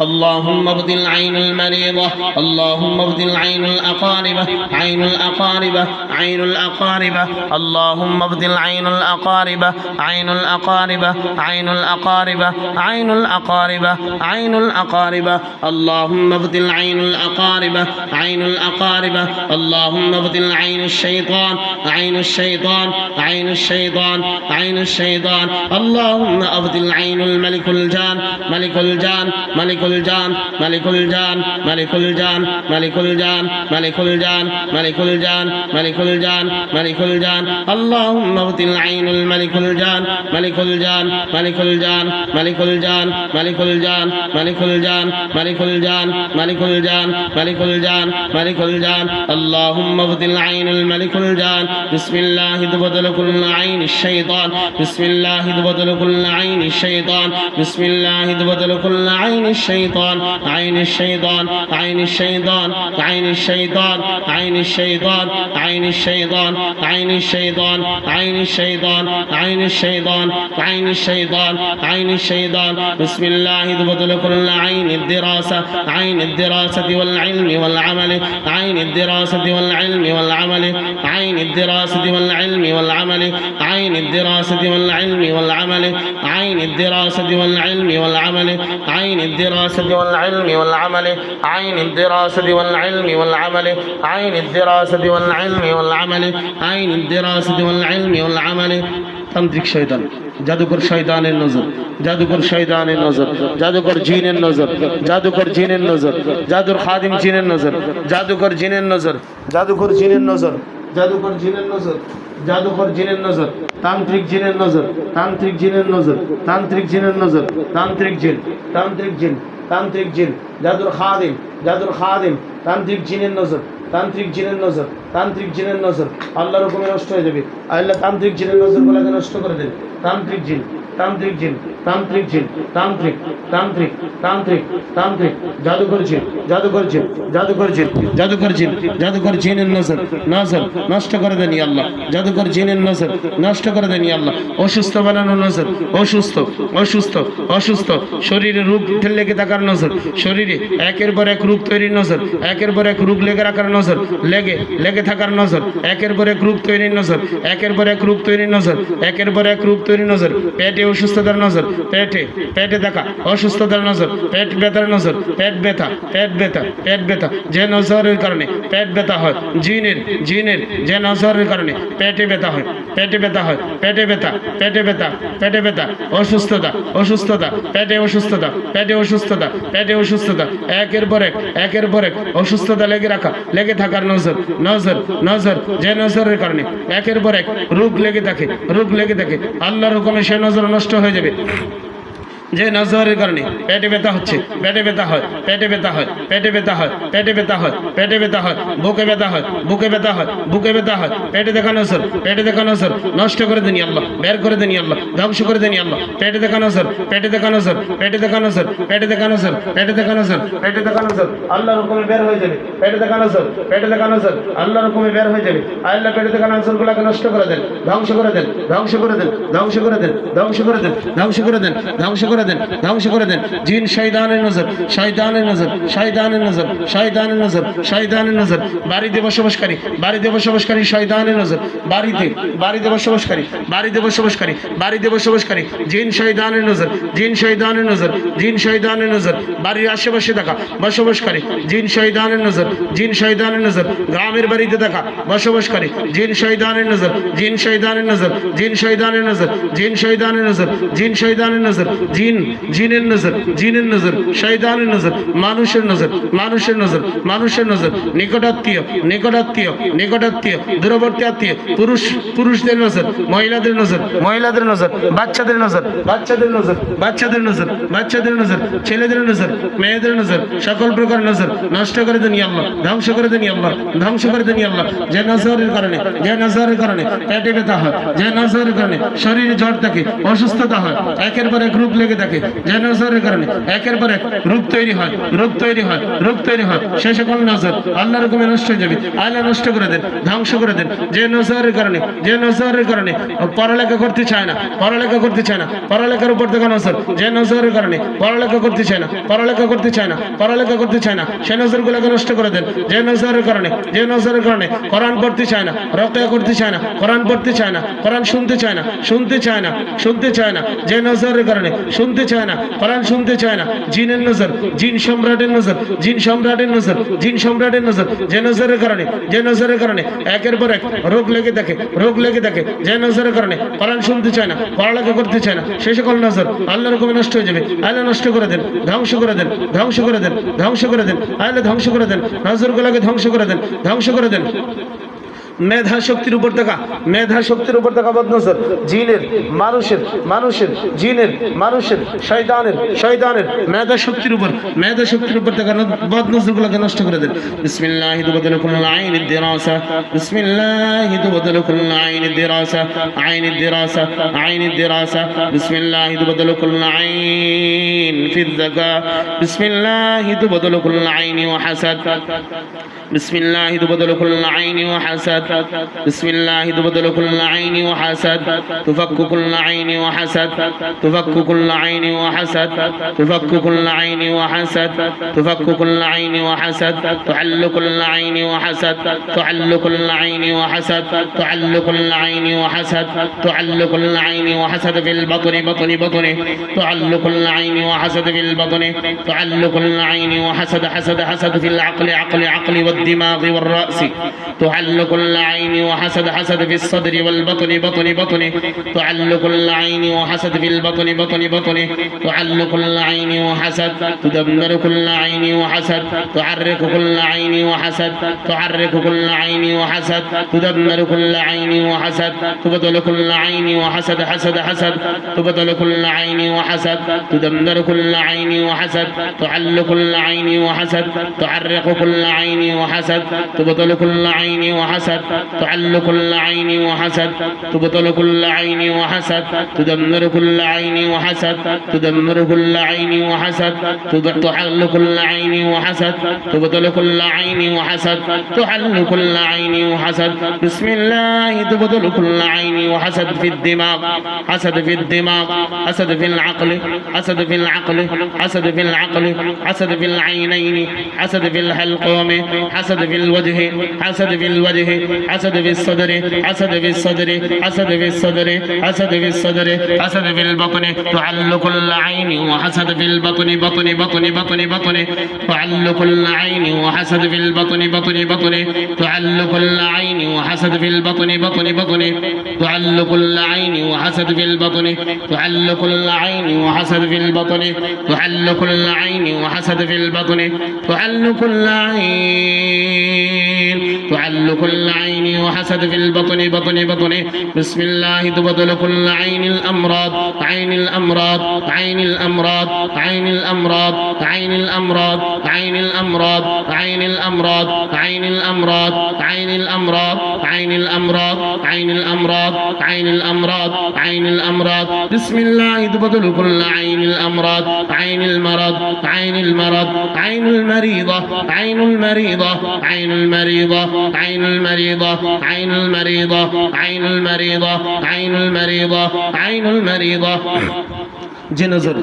اللهم ابدل العين المريضة اللهم ابدل العين الأقاربة عين الأقاربة عين الأقاربة اللهم ابدل عين الأقاربة عين الأقاربة عين الأقاربة عين الأقاربة عين الأقاربة اللهم ابدل عين الأقاربة عين الأقاربة اللهم ابدل عين الشيطان عين الشيطان عين الشيطان عين الشيطان اللهم ابدل عين الملك الجان ملك الجان ملك الجان ملك الجان ملك الجان ملك الجان ملك الجان ملك الجان ملك الجان ملك الجان اللهم ابدل عين الملك الجان ملك الجان ملك الجان ملك الجان ملك الجان ملك الجان ملك الجان ملك الجان ملك الجان ملك الجان اللهم ابدل عين الملك الجان بسم الله تبدل كل عين الشيطان بسم الله تبدل كل عين الشيطان بسم الله تبدل كل عين الشيطان عين الشيطان عين الشيطان عين الشيطان عين الشيطان عين الشيطان عين الشيطان عين الشيطان عين الشيطان عين الشيطان عين الشيطان بسم الله تبدل كل عين الدراسة عين الدراسة والعلم والعمل عين الدراسة والعلم والعمل عين الدراسة والعلم والعمل عين الدراسة والعلم والعمل عين الدراسة والعلم والعمل عين الدراسة والعلم والعمل عين الدراسة والعلم والعمل عين الدراسة والعلم والعمل عين الدراسة والعلم والعمل তান্ত্রিক শয়তান জাদুকর শয়তানের নজর জাদুকর শয়তানের নজর জাদুকর জিনের নজর জাদুকর জিনের নজর জাদুর খাদিম জিনের নজর জাদুকর জিনের নজর জাদুকর জিনের নজর জাদুকর জিনের নজর জাদুকর জিনের নজর তান্ত্রিক জিনের নজর তান্ত্রিক জিনের নজর তান্ত্রিক জিনের নজর তান্ত্রিক জিন তান্ত্রিক জিন তান্ত্রিক জিন জাদুর খাদিম তান্ত্রিক জিনের নজর তান্ত্রিক জিনের নজর তান্ত্রিক জিনের নজর আল্লাহর হুকুমে নষ্ট হয়ে যাবে আল্লাহ তান্ত্রিক জিনের নজরগুলোকে নষ্ট করে দেন তান্ত্রিক জিন তান্ত্রিক জিন তান্ত্রিক জিন তান্ত্রিক তান্ত্রিক তান্ত্রিক তান্ত্রিক জাদুকর জিন জাদুকর জিন জাদুকর জিন জাদুকর জিন জাদুকর জিনের নজর নজর নষ্ট করে দেন আল্লাহ জাদুকর জিনের নজর নষ্ট করে দেন আল্লাহ অসুস্থ বানানোর নজর অসুস্থ অসুস্থ অসুস্থ শরীরে রোগ লেগে থাকার নজর শরীরে একের পর এক রোগ তৈরির নজর একের পর এক রোগ লেগে রাখার নজর লেগে থাকার নজর একের পর এক রোগ তৈরির নজর একের পর এক রোগ তৈরির নজর একের পর এক রোগ তৈরির নজর পেটে অসুস্থতার নজর পেটে দেখা অসুস্থতার নজর পেট ব্যথার নজর পেট ব্যথা পেট ব্যথা যে নজরের কারণে পেট ব্যথা হয় জিনের যে নজরের কারণে পেটে ব্যথা হয় পেটে ব্যথা হয় পেটে ব্যথা অসুস্থতা পেটে অসুস্থতা একের পর এক অসুস্থতা লেগে থাকার নজর যে নজরের কারণে একের পর এক রোগ লেগে থাকে আল্লাহর হুকুমে সে নজর নষ্ট হয়ে যাবে যে নজরের কারণে পেটে ব্যথা হচ্ছে পেটে ব্যথা হয় পেটে ব্যথা হয় পেটে ব্যথা হয় পেটে ব্যথা হয় পেটে ব্যথা হয় বুকে ব্যথা হয় বুকে ব্যথা হয় বুকে ব্যথা হয় পেটে দেখা নজর নষ্ট করে দেনি আল্লাহ বের করে দেনি আল্লাহ ধ্বংস করে দেনি আল্লাহ পেটে দেখা নজর আল্লাহর হুকুমে বের হয়ে যাবে পেটে দেখা নজর আল্লাহর হুকুমে বের হয়ে যাবে আল্লাহ পেটে দেখা নজরগুলোকে নষ্ট করে দেন ধ্বংস করে দেন জিন শয়তানের নজর বাড়িতে বসবাসকারী শয়তানের নজর বাড়িতে বসবাসকারী জিন শয়তানের নজর বাড়ির আশেপাশে থাকা বসবাসকারী জিন শয়তানের নজর গ্রামের বাড়িতে থাকা বসবাসকারী জিন শয়তানের নজর জিনের নজর শয়তানের নজর মানুষের নজর নিকটাত্মীয় দূরবর্তী আত্মীয় পুরুষদের নজর মহিলাদের নজর বাচ্চাদের নজর ছেলেদের নজর মেয়েদের নজর সকল প্রকার নজর নষ্ট করে দেন আল্লাহ ধ্বংস করে দেন আল্লাহ যে নজরের কারণে পেটে ব্যথা হয় যে নজরের কারণে শরীরে জ্বর থাকে অসুস্থতা হয় একের পর এক রোগ লেগে থাকে, যে নজরের কারণে একের পর এক রূপ তৈরি হয়, রূপ তৈরি হয়, রূপ তৈরি হয়, সে সকল নজর আল্লাহর হুকুমে নষ্ট হয়ে যাবে। আল্লাহ নষ্ট করে দেন, ধ্বংস করে দেন। যে নজরের কারণে, যে নজরের কারণে পড়ালেখা করতে চায় না, পড়ালেখা করতে চায় না, পড়ালেখার উপর থেকে নজর, যে নজরের কারণে পড়ালেখা করতে চায় না, পড়ালেখা করতে চায় না, পড়ালেখা করতে চায় না, সে নজরগুলোকে নষ্ট করে দেন। যে নজরের কারণে, যে নজরের কারণে কোরআন পড়তে চায় না, রোকেয়া করতে চায় না, কোরআন পড়তে চায় না, কোরআন শুনতে চায় না, শুনতে চায় না, শুনতে চায় না, যে নজরের কারণে শুনতে চায় না, কোরআন শুনতে চায় না, জিনের নজর, জিন সম্রাটের নজর, জিন সম্রাটের নজর, জিন সম্রাটের নজর, যে নজরের কারণে, যে নজরের কারণে একের পর এক রোগ লেগে থাকে, রোগ লেগে থাকে, যে নজরের কারণে কোরআন শুনতে চায় না, পড়ালেখা করতে চায় না, সে সকল নজর আল্লাহর হুকুমে নষ্ট হয়ে যাবে। আল্লাহ নষ্ট করে দেন, ধ্বংস করে দেন, ধ্বংস করে দেন, ধ্বংস করে দেন, আল্লাহ ধ্বংস করে দেন, নজরগুলোকে ধ্বংস করে দেন, ধ্বংস করে দেন। মেধা শক্তির উপর থাকা, মেধা শক্তির উপর থাকা বদনজর, জিনের, মানুষের, মানুষের, জিনের, মানুষের, শয়তানের, শয়তানের মেধা শক্তির উপর, মেধা শক্তির উপর থাকা বদনজরগুলোকে নষ্ট করে দেন। বিসমিল্লাহি তুবদলু কুল্লু আইনিদ দিরাসা, বিসমিল্লাহি তুবদলু কুল্লু আইনিদ দিরাসা, আইনিদ দিরাসা, আইনিদ দিরাসা, বিসমিল্লাহি তুবদলু কুল্লু আইন ফিদ যাকা, বিসমিল্লাহি তুবদলু কুল্লু আইনি ওয়া হাসাদ, বিসমিল্লাহি তুবদলু কুল্লু আইনি ওয়া হাসাদ, বিসমিল্লাহি তুবদলু কুল্লু আইনি ওয়া হাসাদ, তুফাক্কু কুল্লু আইনি ওয়া হাসাদ, তুফাক্কু কুল্লু আইনি ওয়া হাসাদ, তুফাক্কু কুল্লু আইনি ওয়া হাসাদ, তুফাক্কু কুল্লু আইনি ওয়া হাসাদ, তুহাল্লু কুল্লু আইনি ওয়া হাসাদ, তুহাল্লু কুল্লু আইনি ওয়া হাসাদ, তুহাল্লু কুল্লু আইনি ওয়া হাসাদ, তুহাল্লু কুল্লু আইনি ওয়া হাসাদ ফিল বাতনি বাতনি বাতনি, তুহাল্লু কুল্লু আইনি ওয়া হাসাদ ফিল বাতনি, তুহাল্লু কুল্লু আইনি ওয়া হাসাদ হাসাদ হাসাদ ফিল আকলি আকলি আকলি والدماغ والرأس، تعل كل عين وحسد حسد في الصدر والبطن بطن بطن، تعل كل عين وحسد في البطن بطن بطن، تعل كل عين وحسد، تدمر كل عين وحسد، تعرك كل عين وحسد، تعرك كل عين وحسد، تدمر كل عين وحسد، تبطل كل عين وحسد حسد حسد، تبطل كل عين وحسد، تدمر كل عين وحسد، تعل كل عين وحسد، تعرق كل عين وحسد، تبطل كل عين وحسد، تعل كل عين وحسد، تبطل كل عين وحسد، تدمر كل عين وحسد، تدمر كل عين وحسد، تحل كل عين وحسد، تبطل كل عين وحسد، تحل كل عين وحسد. بسم الله تبطل كل عين وحسد في الدماغ، حسد في الدماغ، حسد في العقل، حسد في العقل، حسد في العقل، حسد في العينين، حسد في الحلقوم، حسد في الوجه، حسد في الوجه، حسد في الصدر، حسد في الصدر، حسد في الصدر، حسد في الصدر، حسد في البطن، تعل كل عين وحسد في البطن بطن بطن بطن بطن، تعل كل عين وحسد في البطن بطن بطن، تعل كل عين وحسد في البطن بطن بطن، تعل كل عين وحسد في البطن، تعل كل عين وحسد في البطن، تعل كل عين وحسد في البطن، تعل كل عين، تعل كل عين وحسد في البطن بطن بطن. بسم الله تبطل كل عين الأمراض، عين الأمراض، عين الأمراض، عين الأمراض، عين الأمراض، عين الأمراض، عين الأمراض، عين الأمراض، عين الأمراض، عين الأمراض، عين الأمراض، عين الأمراض، عين الأمراض. بسم الله تبطل كل عين الأمراض، عين المرض، عين المرض، عين المريضة، عين المريضة، عين المريضة، عين المريضة، عين المريضة، عين المريضة، عين المريضة، عين المريضة. যে নজর,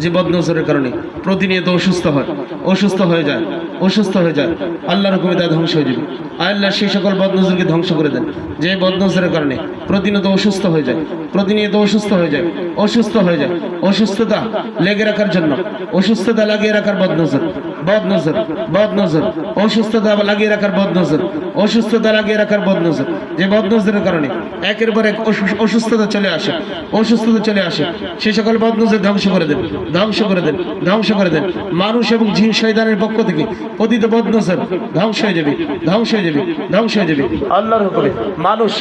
যে বদ নজরের কারণে প্রতিনিয়ত অসুস্থ হয়, অসুস্থ হয়ে যায়, অসুস্থ হয়ে যায়, আল্লাহর হুকুমে তা ধ্বংস হয়ে যাবে। আল্লাহ সেই সকল বদ নজরকে ধ্বংস করে দেন যে বদ নজরের কারণে প্রতিনিয়ত অসুস্থ হয়ে যায়, প্রতিনিয়ত অসুস্থ হয়ে যায়, অসুস্থ হয়ে যায়। অসুস্থতা লেগে রাখার জন্য, অসুস্থতা লাগিয়ে রাখার বদ নজর, বদ নজর, বদ নজর, অসুস্থতা লাগিয়ে রাখার বদ নজর, অসুস্থতা লাগিয়ে রাখার বদ নজর, যে বদ নজরের কারণে একের পর এক অসুস্থতা চলে আসে, অসুস্থতা চলে আসে, সেই সকল বদ নজর ধ্বংস করে দেন, ধ্বংস করে দেন, ধ্বংস করে দেন। মানুষ এবং জিন শয়তানের পক্ষ থেকে পতিত বদ নজর ধ্বংস হয়ে যাবে, ধ্বংস হয়ে যাবে, ধ্বংস হয়ে যাবে আল্লাহর হুকুমে। মানুষ,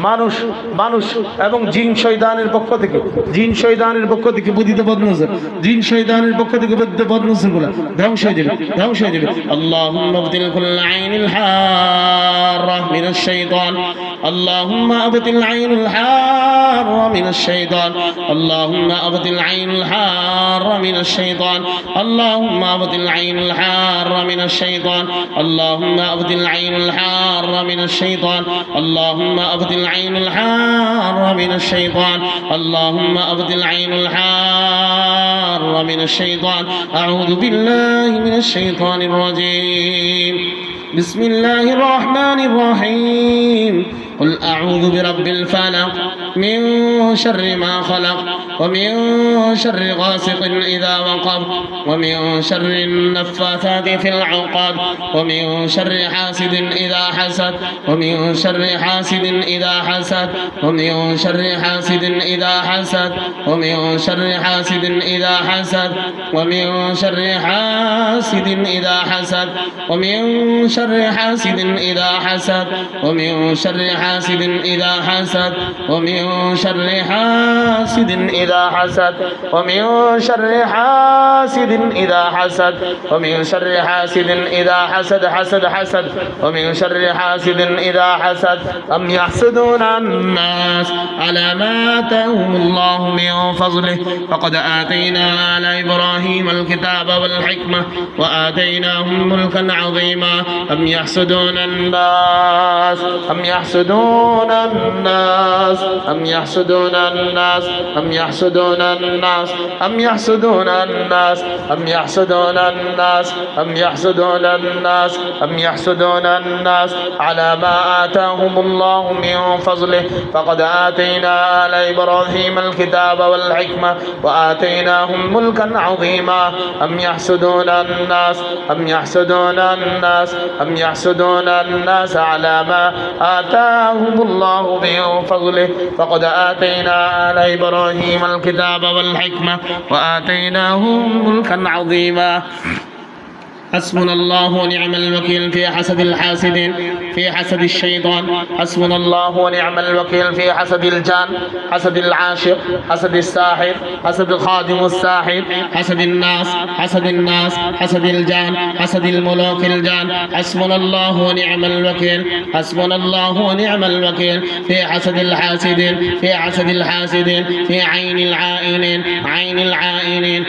মানুষ, মানুষ এবং জিন শয়তানের পক্ষ থেকে, জিন শয়তানের পক্ষ থেকে পতিত বদ নজর, জিন শয়তানের পক্ষ থেকে পতিত বদ নজরগুলো ধ্বংস হয়ে যাবে, ধ্বংস হয়ে যাবে। আল্লাহুম্মা আবদিল কুল্লা আইনিল হারা الحارة من الشيطان اللهم أبطل العين الحارة من الشيطان اللهم أبطل العين الحارة من الشيطان اللهم أبطل العين الحارة من الشيطان اللهم أبطل العين الحارة من الشيطان اللهم أبطل العين الحارة من الشيطان اللهم أبطل العين الحارة من الشيطان أعوذ بالله من الشيطان الرجيم بسم الله الرحمن الرحيم قل أعوذ برب الفلق من شر ما خلق ومن شر غاسق إذا وقب ومن شر النفاثات في العقد ومن شر حاسد إذا حسد ومن شر حاسد إذا حسد ومن شر حاسد إذا حسد ومن شر حاسد إذا حسد ومن شر حاسد إذا حسد ومن شر حاسد إذا حسد ومن شر حاسد إذا حسد ومن شر حاسد إذا حسد ومن شر حاسد إذا حسد ومن شر حاسد إذا حسد ومن شر حاسد إذا حسد أم يحسدون الناس على ما آتاهم الله من فضله فقد آتينا آل إبراهيم الكتاب والحكمة وآتيناهم ملكا عظيما أم يحسدون الناس أم يحسدون الناس أم يحسدون الناس أم يحسدون الناس أم يحسدون الناس أم يحسدون الناس أم يحسدون الناس أم يحسدون الناس على ما آتاهم الله من فضله فقد آتينا آل إبراهيم الكتاب والحكمة وآتيناهم ملكا عظيما أم يحسدون الناس أم يحسدون الناس أم يحسدون الناس على ما آتاهم الله من فضله فقد آتينا آل إبراهيم الكتاب والحكمة وآتيناهم ملكا عظيما حسبنا الله ونعم الوكيل في حسد الحاسدين في حسد الشيطان حسبنا الله ونعم الوكيل في حسد الجان حسد العاشق حسد الساحر حسد خادم الساحر حسد الناس حسد الجان حسد الملوك الجان حسبنا الله ونعم الوكيل حسبنا الله ونعم الوكيل في حسد الحاسدين في حسد الحاسدين في عين العائنين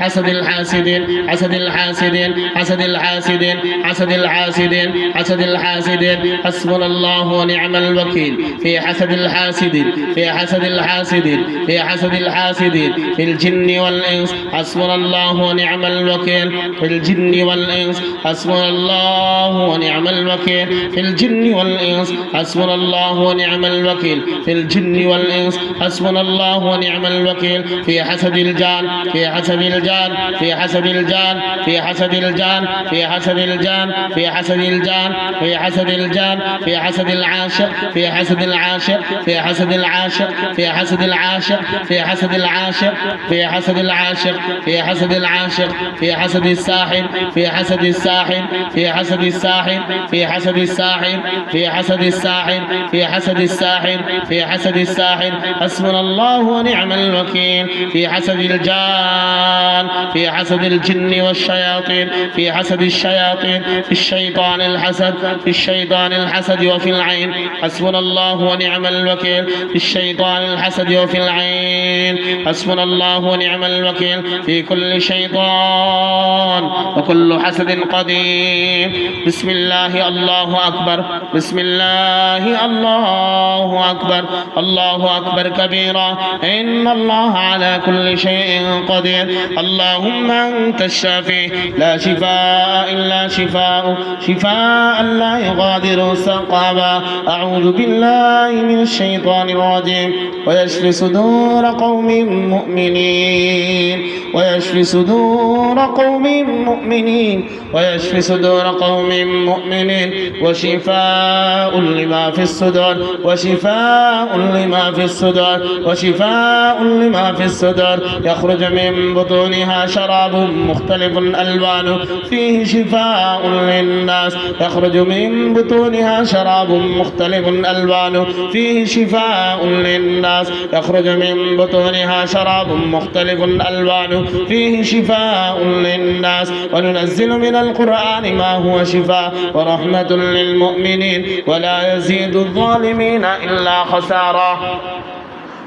حسد الحاسدين حسد الحاسدين حسد الحاسدين حسد الحاسدين حسد الحاسدين حسبنا الله ونعم الوكيل في حسد الحاسدين في حسد الحاسدين في حسد الحاسدين في الجن والإنس حسبنا الله ونعم الوكيل في الجن والإنس حسبنا الله ونعم الوكيل في الجن والإنس حسبنا الله ونعم الوكيل في الجن والإنس حسبنا الله ونعم الوكيل في حسد الجان في حسد الجان في حسد الجان في حسد الجان في حسد الجان في حسد الجان في حسد الجان في حسد العاشق في حسد العاشق في حسد العاشق في حسد العاشق في حسد العاشق في حسد العاشق في حسد العاشق في حسد الساحر في حسد الساحر في حسد الساحر في حسد الساحر في حسد الساحر في حسد الساحر في حسد الساحر حسبنا الله ونعم الوكيل في حسد الجان في حسد الجن والشياطين في حسد الشياطين في الشيطان الحسد في الشيطان الحسد وفي العين حسبنا الله ونعم الوكيل في الشيطان الحسد وفي العين حسبنا الله ونعم الوكيل في كل شيطان وكل حسد قديم بسم الله الله أكبر بسم الله الله أكبر الله أكبر كبيرا إن الله على كل شيء قدير اللهم أنت الشافي لا شفاء إلا شفاء شفاء لا يغادر سقما أعوذ بالله من الشيطان الرجيم ويشفي صدور قوم مؤمنين ويشفي صدور قوم مؤمنين ويشفي صدور قوم مؤمنين وشفاء لما في الصدور وشفاء لما في الصدور وشفاء لما في الصدور يخرج من بطونها شراب مختلف مختلف ألوانه فيه شفاء للناس يخرج من بطونها شراب مختلف ألوانه فيه شفاء للناس يخرج من بطونها شراب مختلف ألوانه فيه شفاء للناس وننزل من القرآن ما هو شفاء ورحمة للمؤمنين ولا يزيد الظالمين إلا خسارا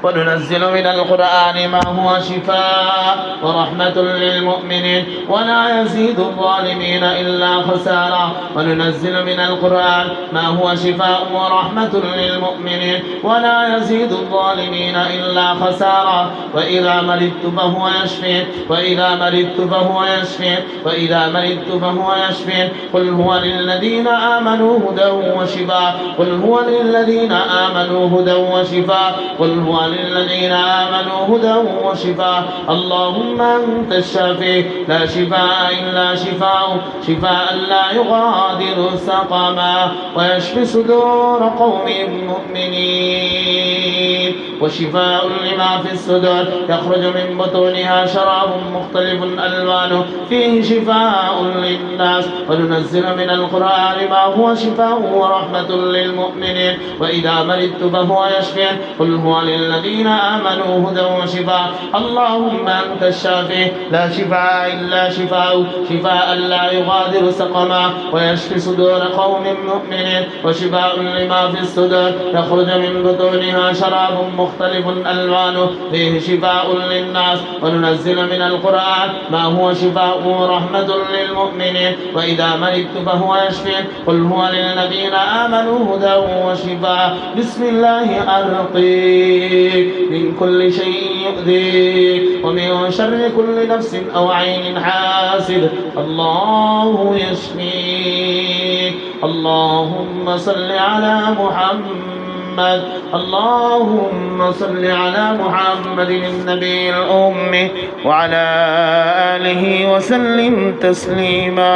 وننزل من القرآن ما هو شفاء ورحمة للمؤمنين ولا يزيد الظالمين إلا خسارا وننزل من القرآن ما هو شفاء ورحمة للمؤمنين ولا يزيد الظالمين إلا خسارا وإذا مرضت فهو يشفين وإذا مرضت فهو يشفين وإذا مرضت فهو يشفين قل هو للذين آمنوا هدى وشفاء قل هو للذين آمنوا هدى وشفاء قل هو للذين آمنوا هدى وشفاء اللهم أنت الشافي لا شفاء إلا شفاء شفاء لا يغادر سقما ويشفي صدور قوم مؤمنين وشفاء لما في الصدور يخرج من بطونها شراب مختلف ألوانه فيه شفاء للناس وننزل من القرآن ما هو شفاء ورحمة للمؤمنين وإذا مرضت فهو يشفين قل هو للذين آمنوا هدى وشفاء اللهم أنت الشافي لا شفاء إلا شفاء شفاء لا يغادر سقما ويشفي صدور قوم مؤمنين وشفاء لما في الصدور يخرج من بطونها شراب مختلف ألوانه فيه شفاء للناس وننزل من القرآن ما هو شفاء ورحمة للمؤمنين وإذا مرضت فهو يشفين قل هو للذين آمنوا هدى وشفاء بسم الله أرقيك من كل شيء يؤذيك ومن شر كل نفس أو عين حاسد الله يشفيك اللهم صل على محمد اللهم صل على محمد النبي الأمي وعلى آله وسلم تسليما